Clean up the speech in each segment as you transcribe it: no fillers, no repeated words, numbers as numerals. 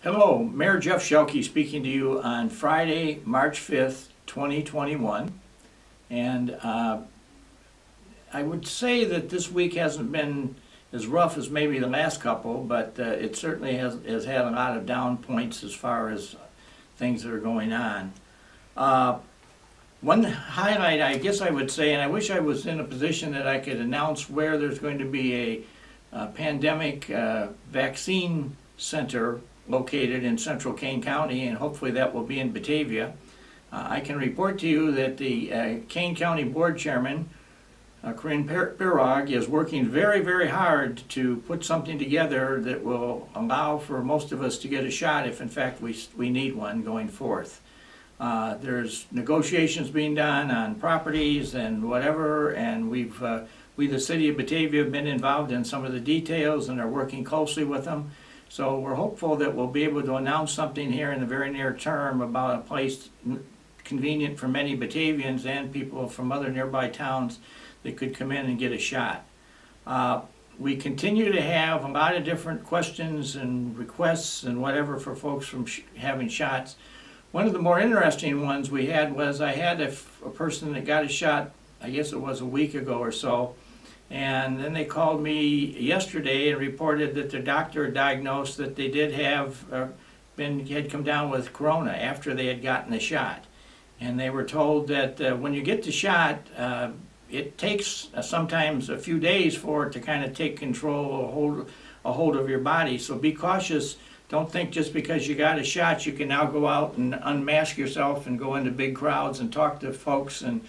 Hello, Mayor Jeff Schielke speaking to you on Friday, March 5th, 2021. And I would say that this week hasn't been as rough as maybe the last couple, but it certainly has had a lot of down points as far as things that are going on. One highlight, I guess I would say, and I wish I was in a position that I could announce where there's going to be a pandemic vaccine center located in central Kane County, and hopefully that will be in Batavia. I can report to you that the Kane County Board Chairman, Corinne Pirog, is working very, very hard to put something together that will allow for most of us to get a shot if in fact we need one going forth. There's negotiations being done on properties and whatever, and we, the city of Batavia, have been involved in some of the details and are working closely with them. So we're hopeful that we'll be able to announce something here in the very near term about a place convenient for many Batavians and people from other nearby towns that could come in and get a shot. We continue to have a lot of different questions and requests and whatever for folks from having shots. One of the more interesting ones we had was I had a person that got a shot, I guess it was a week ago or so, and then they called me yesterday and reported that their doctor diagnosed that they did have had come down with corona after they had gotten the shot. And they were told that when you get the shot, it takes sometimes a few days for it to kind of take control, a hold of your body. So be cautious. Don't think just because you got a shot you can now go out and unmask yourself and go into big crowds and talk to folks and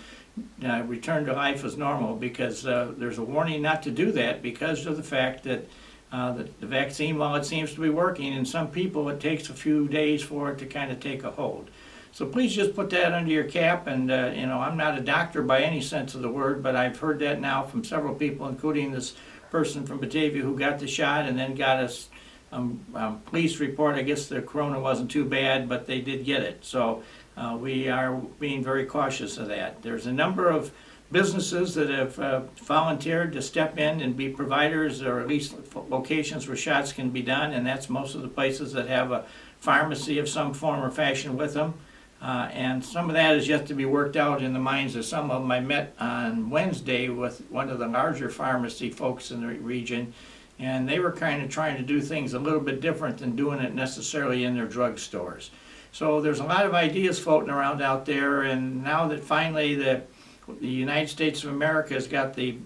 return to life as normal, because there's a warning not to do that because of the fact that the vaccine, while it seems to be working, in some people it takes a few days for it to kind of take a hold. So please just put that under your cap, and I'm not a doctor by any sense of the word, but I've heard that now from several people, including this person from Batavia who got the shot and then got a police report. I guess the corona wasn't too bad, but they did get it. So we are being very cautious of that. There's a number of businesses that have volunteered to step in and be providers, or at least locations where shots can be done, and that's most of the places that have a pharmacy of some form or fashion with them. And some of that is yet to be worked out in the minds of some of them. I met on Wednesday with one of the larger pharmacy folks in the region, and they were kind of trying to do things a little bit different than doing it necessarily in their drugstores. So there's a lot of ideas floating around out there, and now that finally the United States of America has got the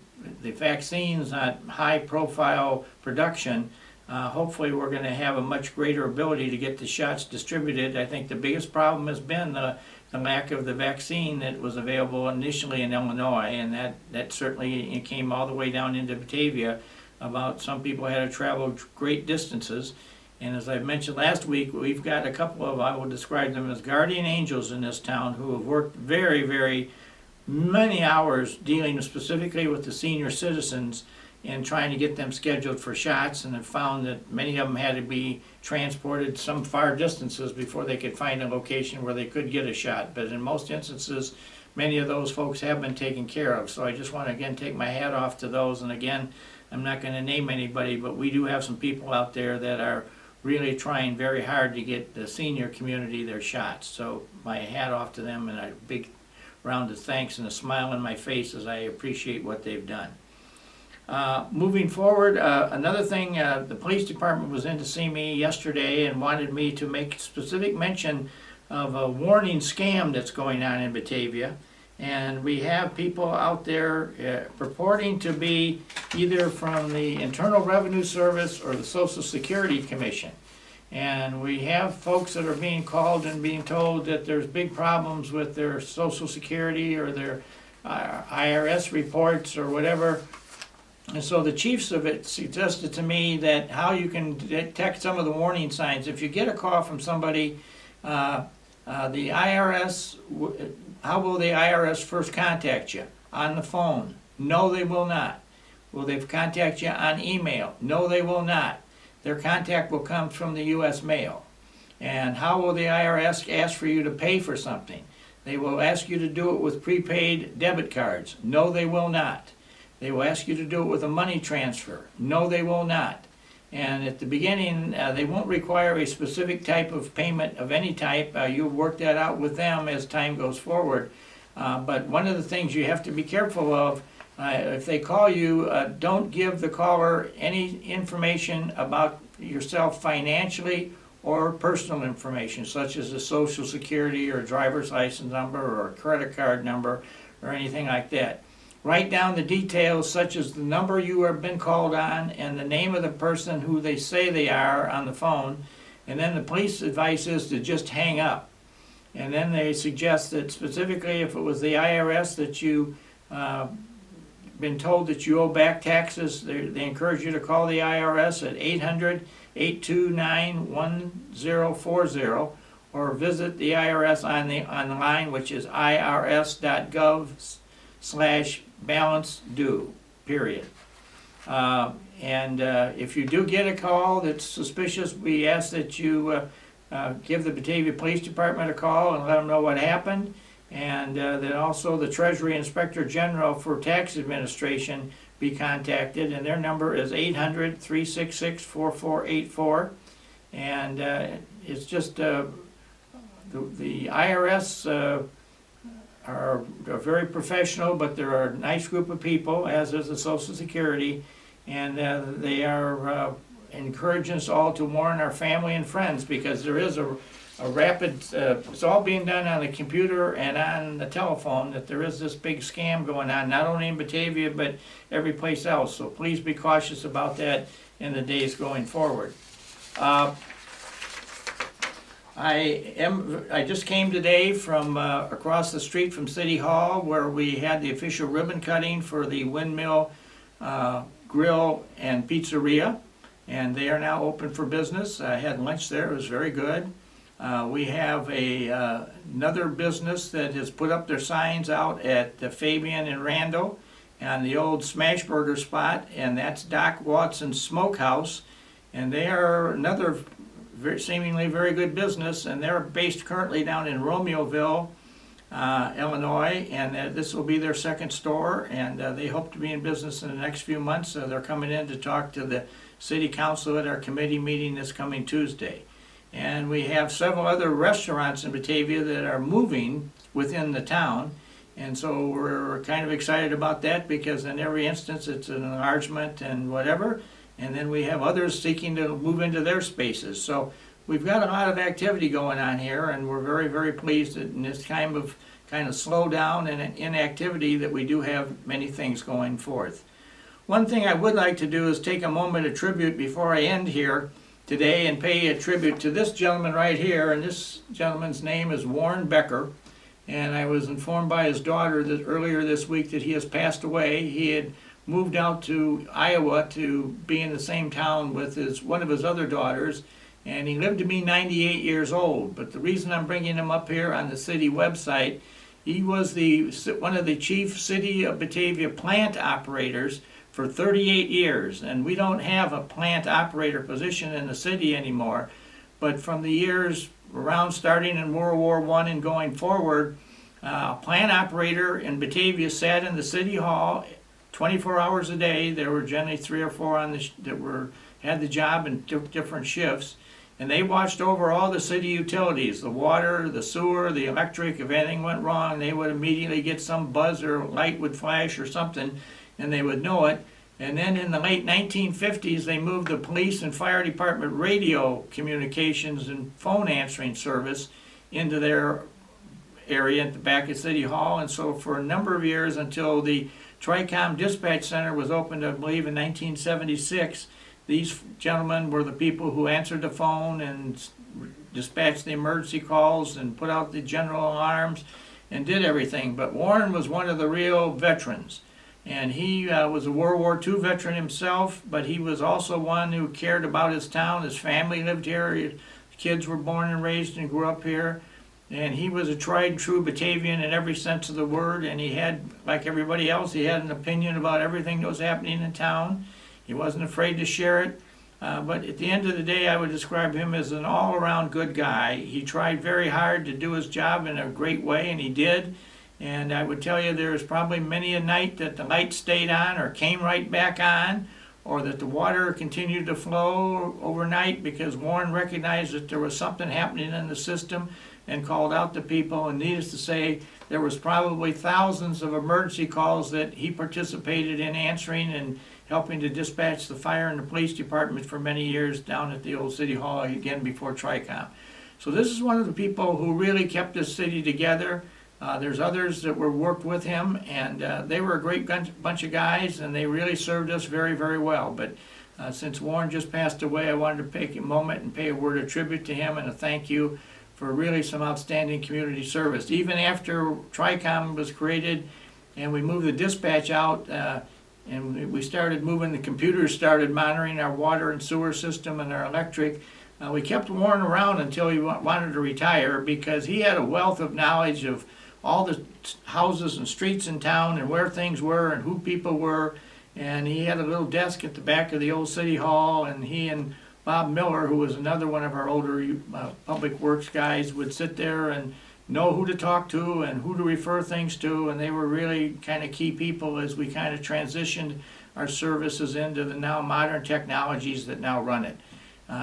vaccines at high profile production, hopefully we're going to have a much greater ability to get the shots distributed. I think the biggest problem has been the lack of the vaccine that was available initially in Illinois, and that certainly came all the way down into Batavia. About some people had to travel great distances. And as I mentioned last week, we've got a couple of, I will describe them as guardian angels in this town, who have worked very, very many hours dealing specifically with the senior citizens and trying to get them scheduled for shots, and have found that many of them had to be transported some far distances before they could find a location where they could get a shot. But in most instances, many of those folks have been taken care of. So I just want to again take my hat off to those. And again, I'm not going to name anybody, but we do have some people out there that are really trying very hard to get the senior community their shots. So my hat off to them, and a big round of thanks and a smile on my face as I appreciate what they've done. Moving forward, another thing, the police department was in to see me yesterday and wanted me to make specific mention of a warning scam that's going on in Batavia. And we have people out there purporting to be either from the Internal Revenue Service or the Social Security Commission. And we have folks that are being called and being told that there's big problems with their Social Security or their IRS reports or whatever. And so the chiefs of it suggested to me that how you can detect some of the warning signs. If you get a call from somebody, the IRS, how will the IRS first contact you? On the phone? No, they will not. Will they contact you on email? No, they will not. Their contact will come from the U.S. mail. And how will the IRS ask for you to pay for something? They will ask you to do it with prepaid debit cards. No, they will not. They will ask you to do it with a money transfer. No, they will not. And at the beginning, they won't require a specific type of payment of any type. You'll work that out with them as time goes forward. But one of the things you have to be careful of, if they call you, don't give the caller any information about yourself financially or personal information, such as a social security or a driver's license number or a credit card number or anything like that. Write down the details such as the number you have been called on and the name of the person who they say they are on the phone, and then the police advice is to just hang up. And then they suggest that specifically if it was the IRS that you been told that you owe back taxes, they encourage you to call the IRS at 800-829-1040 or visit the IRS on the line, which is irs.gov/balance due, period. And if you do get a call that's suspicious, we ask that you give the Batavia Police Department a call and let them know what happened. And then also the Treasury Inspector General for Tax Administration be contacted, and their number is 800-366-4484. And it's just the IRS are very professional, but they're a nice group of people, as is the Social Security, and they are encouraging us all to warn our family and friends, because there is a rapid, it's all being done on the computer and on the telephone, that there is this big scam going on, not only in Batavia, but every place else. So please be cautious about that in the days going forward. I just came today from across the street from City Hall, where we had the official ribbon cutting for the Windmill Grill and Pizzeria, and they are now open for business. I had lunch there, it was very good. We have another business that has put up their signs out at the Fabian and Randall on the old Smash Burger spot, and that's Doc Watson's Smokehouse, and they are another seemingly very good business, and they're based currently down in Romeoville, Illinois, and this will be their second store, and they hope to be in business in the next few months. They're coming in to talk to the City Council at our committee meeting this coming Tuesday. And we have several other restaurants in Batavia that are moving within the town, and so we're kind of excited about that, because in every instance it's an enlargement and whatever, and then we have others seeking to move into their spaces. So we've got a lot of activity going on here, and we're very, very pleased that in this kind of slowdown and inactivity that we do have many things going forth. One thing I would like to do is take a moment of tribute before I end here today and pay a tribute to this gentleman right here, and this gentleman's name is Warren Becker, and I was informed by his daughter that earlier this week that he has passed away. He had moved out to Iowa to be in the same town with one of his other daughters, and he lived to be 98 years old. But the reason I'm bringing him up here on the city website, he was one of the chief City of Batavia plant operators for 38 years, and we don't have a plant operator position in the city anymore. But from the years around starting in World War I and going forward, a plant operator in Batavia sat in the city hall 24 hours a day. There were generally 3 or 4 that had the job and took different shifts, and they watched over all the city utilities, the water, the sewer, the electric. If anything went wrong, they would immediately get some buzz or light would flash or something, and they would know it. And then in the late 1950s, they moved the police and fire department radio communications and phone answering service into their area at the back of City Hall. And so for a number of years, until the Tricom Dispatch Center was opened, I believe, in 1976, these gentlemen were the people who answered the phone and dispatched the emergency calls and put out the general alarms and did everything. But Warren was one of the real veterans. And he was a World War II veteran himself, but he was also one who cared about his town. His family lived here. His kids were born and raised and grew up here. And he was a tried and true Batavian in every sense of the word. And he had, like everybody else, he had an opinion about everything that was happening in town. He wasn't afraid to share it. But at the end of the day, I would describe him as an all-around good guy. He tried very hard to do his job in a great way, and he did. And I would tell you, there was probably many a night that the light stayed on or came right back on, or that the water continued to flow overnight, because Warren recognized that there was something happening in the system and called out to people. And needless to say, there was probably thousands of emergency calls that he participated in answering and helping to dispatch the fire and the police department for many years down at the old city hall, again before TRICOM. So this is one of the people who really kept this city together. There's others that worked with him, and they were a great bunch of guys, and they really served us very, very well. But since Warren just passed away, I wanted to take a moment and pay a word of tribute to him and a thank you for really some outstanding community service. Even after TRICOM was created and we moved the dispatch out, and we started moving, the computers started monitoring our water and sewer system and our electric, we kept Warren around until he wanted to retire, because he had a wealth of knowledge of all the houses and streets in town and where things were and who people were. And he had a little desk at the back of the old city hall, and he and Bob Miller, who was another one of our older public works guys, would sit there and know who to talk to and who to refer things to. And they were really kind of key people as we kind of transitioned our services into the now modern technologies that now run it.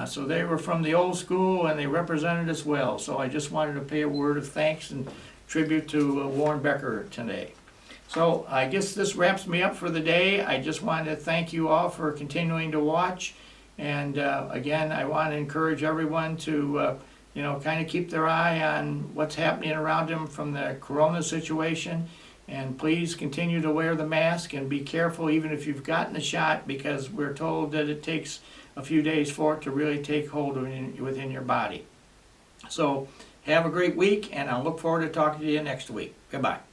So they were from the old school, and they represented us well. So I just wanted to pay a word of thanks and tribute to Warren Becker today. So I guess this wraps me up for the day. I just wanted to thank you all for continuing to watch. And again, I want to encourage everyone to kind of keep their eye on what's happening around them from the corona situation. And please continue to wear the mask and be careful even if you've gotten the shot, because we're told that it takes a few days for it to really take hold within your body. So have a great week, and I'll look forward to talking to you next week. Goodbye.